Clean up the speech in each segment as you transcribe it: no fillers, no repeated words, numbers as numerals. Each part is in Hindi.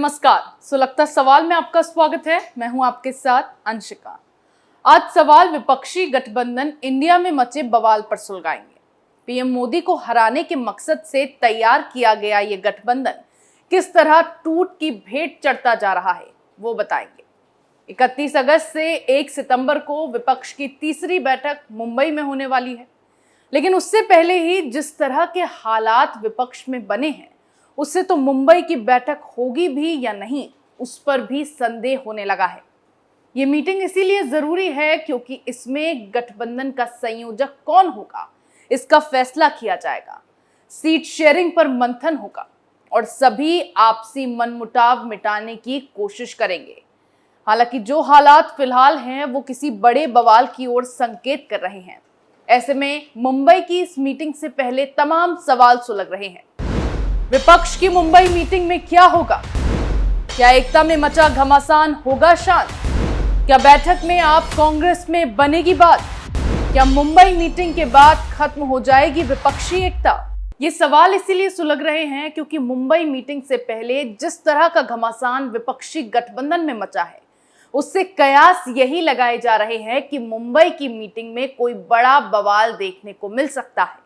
नमस्कार। सुलगता सवाल में आपका स्वागत है। मैं हूं आपके साथ अंशिका। आज सवाल विपक्षी गठबंधन इंडिया में मचे बवाल पर सुलगाएंगे। पीएम मोदी को हराने के मकसद से तैयार किया गया ये गठबंधन किस तरह टूट की भेंट चढ़ता जा रहा है वो बताएंगे। 31 अगस्त से 1 सितंबर को विपक्ष की तीसरी बैठक मुंबई में होने वाली है, लेकिन उससे पहले ही जिस तरह के हालात विपक्ष में बने हैं उससे तो मुंबई की बैठक होगी भी या नहीं उस पर भी संदेह होने लगा है। ये मीटिंग इसीलिए जरूरी है क्योंकि इसमें गठबंधन का संयोजक कौन होगा इसका फैसला किया जाएगा, सीट शेयरिंग पर मंथन होगा और सभी आपसी मनमुटाव मिटाने की कोशिश करेंगे। हालांकि जो हालात फिलहाल हैं वो किसी बड़े बवाल की ओर संकेत कर रहे हैं। ऐसे में मुंबई की इस मीटिंग से पहले तमाम सवाल सुलग रहे हैं। विपक्ष की मुंबई मीटिंग में क्या होगा? क्या एकता में मचा घमासान होगा शांत? क्या बैठक में आप कांग्रेस में बनेगी बात? क्या मुंबई मीटिंग के बाद खत्म हो जाएगी विपक्षी एकता? ये सवाल इसीलिए सुलग रहे हैं क्योंकि मुंबई मीटिंग से पहले जिस तरह का घमासान विपक्षी गठबंधन में मचा है उससे कयास यही लगाए जा रहे हैं कि मुंबई की मीटिंग में कोई बड़ा बवाल देखने को मिल सकता है।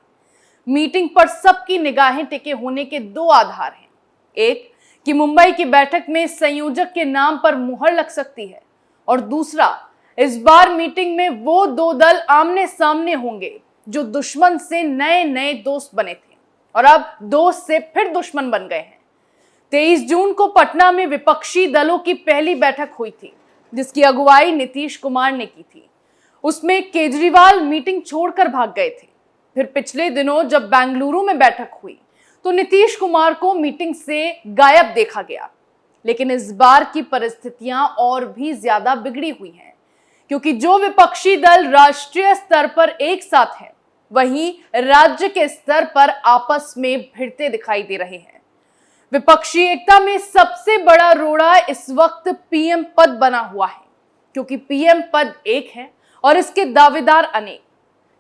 मीटिंग पर सबकी निगाहें टिके होने के दो आधार हैं। एक कि मुंबई की बैठक में संयोजक के नाम पर मुहर लग सकती है और दूसरा इस बार मीटिंग में वो दो दल आमने सामने होंगे जो दुश्मन से नए नए दोस्त बने थे और अब दोस्त से फिर दुश्मन बन गए हैं। 23 जून को पटना में विपक्षी दलों की पहली बैठक हुई थी जिसकी अगुवाई नीतीश कुमार ने की थी। उसमें केजरीवाल मीटिंग छोड़कर भाग गए थे। फिर पिछले दिनों जब बेंगलुरु में बैठक हुई तो नीतीश कुमार को मीटिंग से गायब देखा गया। लेकिन इस बार की परिस्थितियां और भी ज्यादा बिगड़ी हुई हैं क्योंकि जो विपक्षी दल राष्ट्रीय स्तर पर एक साथ हैं वहीं राज्य के स्तर पर आपस में भिड़ते दिखाई दे रहे हैं। विपक्षी एकता में सबसे बड़ा रोड़ा इस वक्त पीएम पद बना हुआ है क्योंकि पीएम पद एक है और इसके दावेदार अनेक।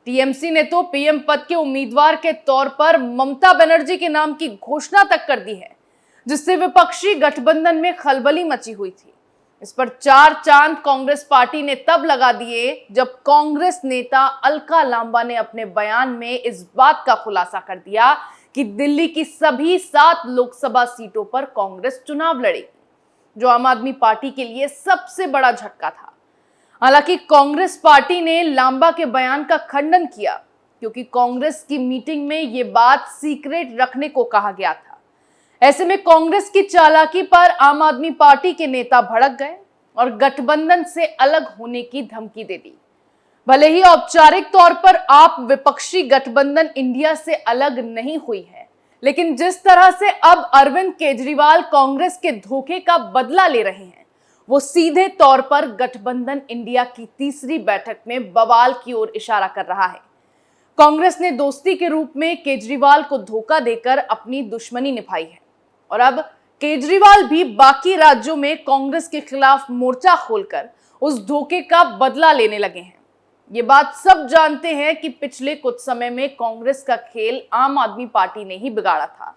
टीएमसी ने तो पीएम पद के उम्मीदवार के तौर पर ममता बनर्जी के नाम की घोषणा तक कर दी है जिससे विपक्षी गठबंधन में खलबली मची हुई थी। इस पर चार चांद कांग्रेस पार्टी ने तब लगा दिए जब कांग्रेस नेता अलका लांबा ने अपने बयान में इस बात का खुलासा कर दिया कि दिल्ली की सभी 7 लोकसभा सीटों पर कांग्रेस चुनाव लड़ेगी, जो आम आदमी पार्टी के लिए सबसे बड़ा झटका था। हालांकि कांग्रेस पार्टी ने लांबा के बयान का खंडन किया क्योंकि कांग्रेस की मीटिंग में ये बात सीक्रेट रखने को कहा गया था। ऐसे में कांग्रेस की चालाकी पर आम आदमी पार्टी के नेता भड़क गए और गठबंधन से अलग होने की धमकी दे दी। भले ही औपचारिक तौर पर आप विपक्षी गठबंधन इंडिया से अलग नहीं हुई है, लेकिन जिस तरह से अब अरविंद केजरीवाल कांग्रेस के धोखे का बदला ले रहे हैं वो सीधे तौर पर गठबंधन इंडिया की तीसरी बैठक में बवाल की ओर इशारा कर रहा है। कांग्रेस ने दोस्ती के रूप में केजरीवाल को धोखा देकर अपनी दुश्मनी निभाई है और अब केजरीवाल भी बाकी राज्यों में कांग्रेस के खिलाफ मोर्चा खोलकर उस धोखे का बदला लेने लगे हैं। ये बात सब जानते हैं कि पिछले कुछ समय में कांग्रेस का खेल आम आदमी पार्टी ने ही बिगाड़ा था।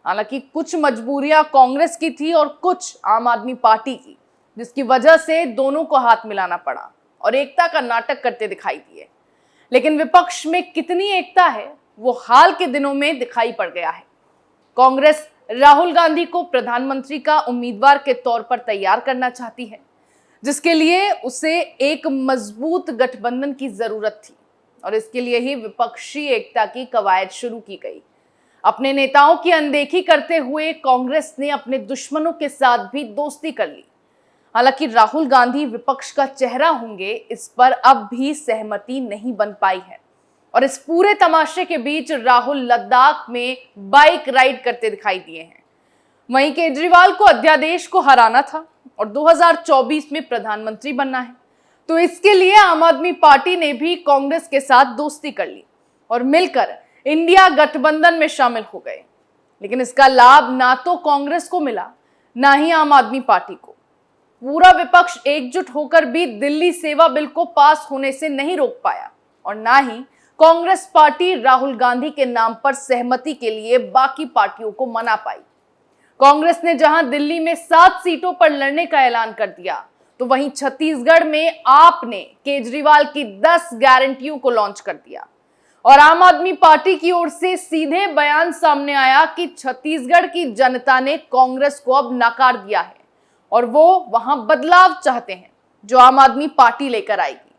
हालांकि कुछ मजबूरियां कांग्रेस की थी और कुछ आम आदमी पार्टी की, जिसकी वजह से दोनों को हाथ मिलाना पड़ा और एकता का नाटक करते दिखाई दिए। लेकिन विपक्ष में कितनी एकता है वो हाल के दिनों में दिखाई पड़ गया है। कांग्रेस राहुल गांधी को प्रधानमंत्री का उम्मीदवार के तौर पर तैयार करना चाहती है, जिसके लिए उसे एक मजबूत गठबंधन की जरूरत थी और इसके लिए ही विपक्षी एकता की कवायद शुरू की गई। अपने नेताओं की अनदेखी करते हुए कांग्रेस ने अपने दुश्मनों के साथ भी दोस्ती कर ली। हालांकि राहुल गांधी विपक्ष का चेहरा होंगे इस पर अब भी सहमति नहीं बन पाई है और इस पूरे तमाशे के बीच राहुल लद्दाख में बाइक राइड करते दिखाई दिए हैं। वहीं केजरीवाल को अध्यादेश को हराना था और 2024 में प्रधानमंत्री बनना है, तो इसके लिए आम आदमी पार्टी ने भी कांग्रेस के साथ दोस्ती कर ली और मिलकर इंडिया गठबंधन में शामिल हो गए। लेकिन इसका लाभ ना तो कांग्रेस को मिला ना ही आम आदमी पार्टी को। पूरा विपक्ष एकजुट होकर भी दिल्ली सेवा बिल को पास होने से नहीं रोक पाया और ना ही कांग्रेस पार्टी राहुल गांधी के नाम पर सहमति के लिए बाकी पार्टियों को मना पाई। कांग्रेस ने जहां दिल्ली में 7 सीटों पर लड़ने का ऐलान कर दिया, तो वहीं छत्तीसगढ़ में आप ने केजरीवाल की 10 गारंटियों को लॉन्च कर दिया। और आम आदमी पार्टी की ओर से सीधे बयान सामने आया कि छत्तीसगढ़ की जनता ने कांग्रेस को अब नकार दिया है और वो वहां बदलाव चाहते हैं जो आम आदमी पार्टी लेकर आएगी।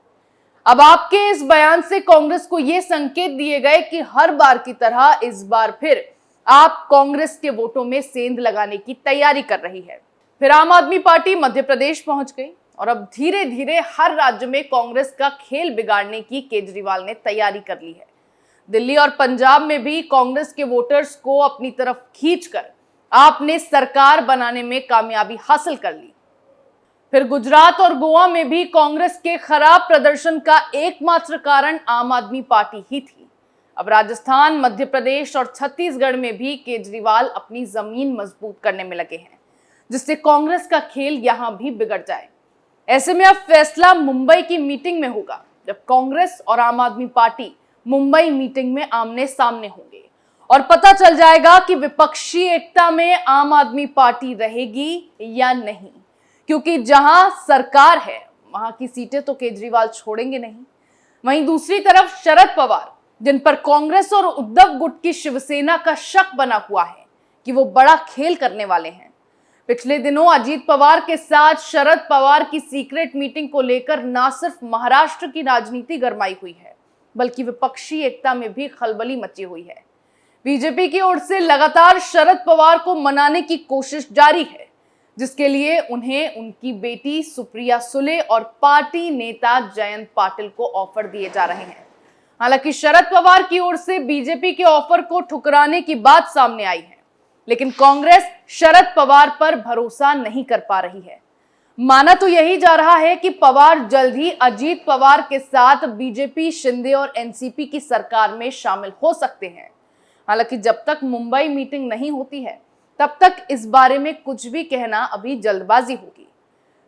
अब आपके इस बयान से कांग्रेस को यह संकेत दिए गए कि हर बार की तरह इस बार फिर आप कांग्रेस के वोटों में सेंध लगाने की तैयारी कर रही है। फिर आम आदमी पार्टी मध्य प्रदेश पहुंच गई और अब धीरे धीरे हर राज्य में कांग्रेस का खेल बिगाड़ने की केजरीवाल ने तैयारी कर ली है। दिल्ली और पंजाब में भी कांग्रेस के वोटर्स को अपनी तरफ खींचकर आपने सरकार बनाने में कामयाबी हासिल कर ली। फिर गुजरात और गोवा में भी कांग्रेस के खराब प्रदर्शन का एकमात्र कारण आम आदमी पार्टी ही थी। अब राजस्थान, मध्य प्रदेश और छत्तीसगढ़ में भी केजरीवाल अपनी जमीन मजबूत करने में लगे हैं, जिससे कांग्रेस का खेल यहां भी बिगड़ जाए। ऐसे में अब फैसला मुंबई की मीटिंग में होगा, जब कांग्रेस और आम आदमी पार्टी मुंबई मीटिंग में आमने सामने होंगे और पता चल जाएगा कि विपक्षी एकता में आम आदमी पार्टी रहेगी या नहीं। क्योंकि जहां सरकार है वहां की सीटें तो केजरीवाल छोड़ेंगे नहीं। वहीं दूसरी तरफ शरद पवार, जिन पर कांग्रेस और उद्धव गुट की शिवसेना का शक बना हुआ है कि वो बड़ा खेल करने वाले हैं। पिछले दिनों अजीत पवार के साथ शरद पवार की सीक्रेट मीटिंग को लेकर न सिर्फ महाराष्ट्र की राजनीति गरमाई हुई है, बल्कि विपक्षी एकता में भी खलबली मची हुई है। बीजेपी की ओर से लगातार शरद पवार को मनाने की कोशिश जारी है, जिसके लिए उन्हें उनकी बेटी सुप्रिया सुले और पार्टी नेता जयंत पाटिल को ऑफर दिए जा रहे हैं। हालांकि शरद पवार की ओर से बीजेपी के ऑफर को ठुकराने की बात सामने आई है, लेकिन कांग्रेस शरद पवार पर भरोसा नहीं कर पा रही है। माना तो यही जा रहा है कि पवार जल्द ही अजीत पवार के साथ बीजेपी, शिंदे और एनसीपी की सरकार में शामिल हो सकते हैं। हालांकि जब तक मुंबई मीटिंग नहीं होती है, तब तक इस बारे में कुछ भी कहना अभी जल्दबाजी होगी।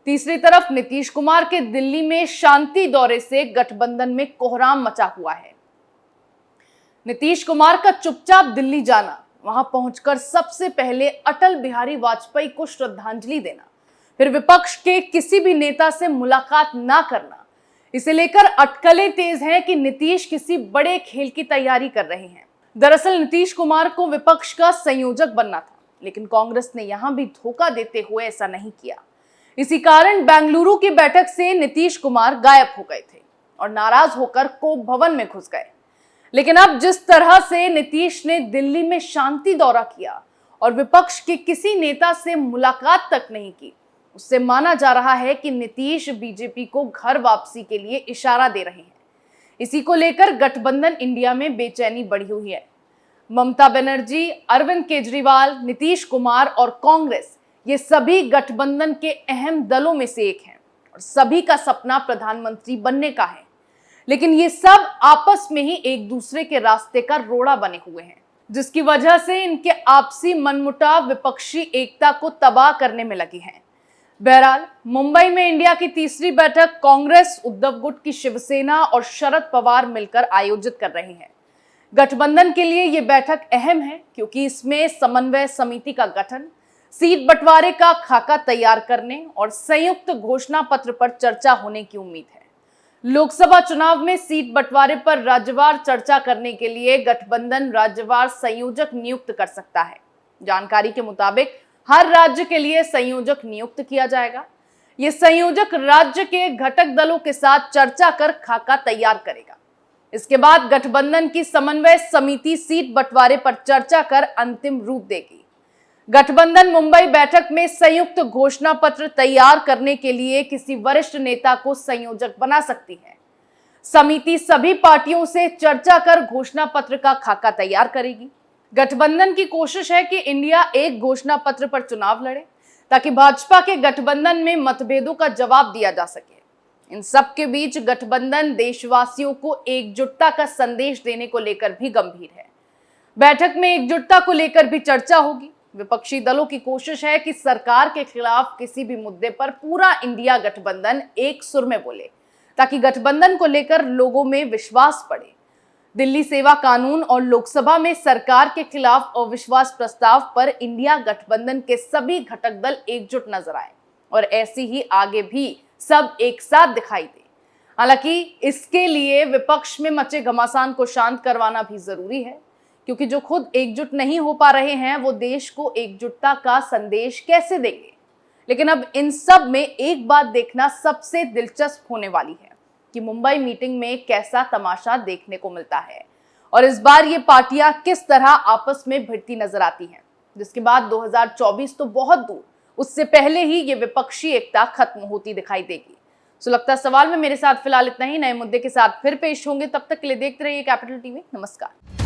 तीसरी तरफ नीतीश कुमार के दिल्ली में शांति दौरे से गठबंधन में कोहराम मचा हुआ है। नीतीश कुमार का चुपचाप दिल्ली जाना, वहां पहुंचकर सबसे पहले अटल बिहारी वाजपेयी को श्रद्धांजलि देना, फिर विपक्ष के किसी भी नेता से मुलाकात ना करना, इसे लेकर अटकलें तेज हैं कि नीतीश किसी बड़े खेल की तैयारी कर रहे हैं। दरअसल नीतीश कुमार को विपक्ष का संयोजक बनना था, लेकिन कांग्रेस ने यहां भी धोखा देते हुए ऐसा नहीं किया। इसी कारण बेंगलुरु की बैठक से नीतीश कुमार गायब हो गए थे और नाराज होकर कोप भवन में घुस गए। लेकिन अब जिस तरह से नीतीश ने दिल्ली में शांति दौरा किया और विपक्ष के किसी नेता से मुलाकात तक नहीं की, उससे माना जा रहा है कि नीतीश बीजेपी को घर वापसी के लिए इशारा दे रहे हैं। इसी को लेकर गठबंधन इंडिया में बेचैनी बढ़ी हुई है। ममता बनर्जी, अरविंद केजरीवाल, नीतीश कुमार और कांग्रेस, ये सभी गठबंधन के अहम दलों में से एक हैं और सभी का सपना प्रधानमंत्री बनने का है। लेकिन ये सब आपस में ही एक दूसरे के रास्ते का रोड़ा बने हुए हैं, जिसकी वजह से इनके आपसी मनमुटाव विपक्षी एकता को तबाह करने में लगी हैं। बहरहाल मुंबई में इंडिया की तीसरी बैठक कांग्रेस, उद्धव गुट की शिवसेना और शरद पवार मिलकर आयोजित कर रहे हैं। गठबंधन के लिए ये बैठक अहम है क्योंकि इसमें समन्वय समिति का गठन, सीट बंटवारे का खाका तैयार करने और संयुक्त घोषणा पत्र पर चर्चा होने की उम्मीद है। लोकसभा चुनाव में सीट बंटवारे पर राज्यवार चर्चा करने के लिए गठबंधन राज्यवार संयोजक नियुक्त कर सकता है। जानकारी के मुताबिक हर राज्य के लिए संयोजक नियुक्त किया जाएगा। ये संयोजक राज्य के घटक दलों के साथ चर्चा कर खाका तैयार करेगा। इसके बाद गठबंधन की समन्वय समिति सीट बंटवारे पर चर्चा कर अंतिम रूप देगी। गठबंधन मुंबई बैठक में संयुक्त घोषणा पत्र तैयार करने के लिए किसी वरिष्ठ नेता को संयोजक बना सकती है। समिति सभी पार्टियों से चर्चा कर घोषणा पत्र का खाका तैयार करेगी। गठबंधन की कोशिश है कि इंडिया एक घोषणा पत्र पर चुनाव लड़े ताकि भाजपा के गठबंधन में मतभेदों का जवाब दिया जा सके। इन सब के बीच गठबंधन देशवासियों को एकजुटता का संदेश देने को लेकर भी गंभीर है। बैठक में एकजुटता को लेकर भी चर्चा होगी। विपक्षी दलों की कोशिश है कि सरकार के खिलाफ किसी भी मुद्दे पर पूरा इंडिया गठबंधन एक सुर में बोले ताकि गठबंधन को लेकर लोगों में विश्वास बढ़े। दिल्ली सेवा कानून और लोकसभा में सरकार के खिलाफ अविश्वास प्रस्ताव पर इंडिया गठबंधन के सभी घटक दल एकजुट नजर आए और ऐसी ही आगे भी सब एक साथ दिखाई दे। हालांकि इसके लिए विपक्ष में मचे घमासान को शांत करवाना भी जरूरी है, क्योंकि जो खुद एकजुट नहीं हो पा रहे हैं वो देश को एकजुटता का संदेश कैसे देंगे। लेकिन अब इन सब में एक बात देखना सबसे दिलचस्प होने वाली है कि मुंबई मीटिंग में कैसा तमाशा देखने को मिलता है और इस बार ये पार्टियां किस तरह आपस में भिड़ती नजर आती हैं, जिसके बाद 2024 तो बहुत दूर, उससे पहले ही ये विपक्षी एकता खत्म होती दिखाई देगी। सुलगता सवाल में मेरे साथ फिलहाल इतना ही। नए मुद्दे के साथ फिर पेश होंगे, तब तक के लिए देखते रहिए कैपिटल टीवी। नमस्कार।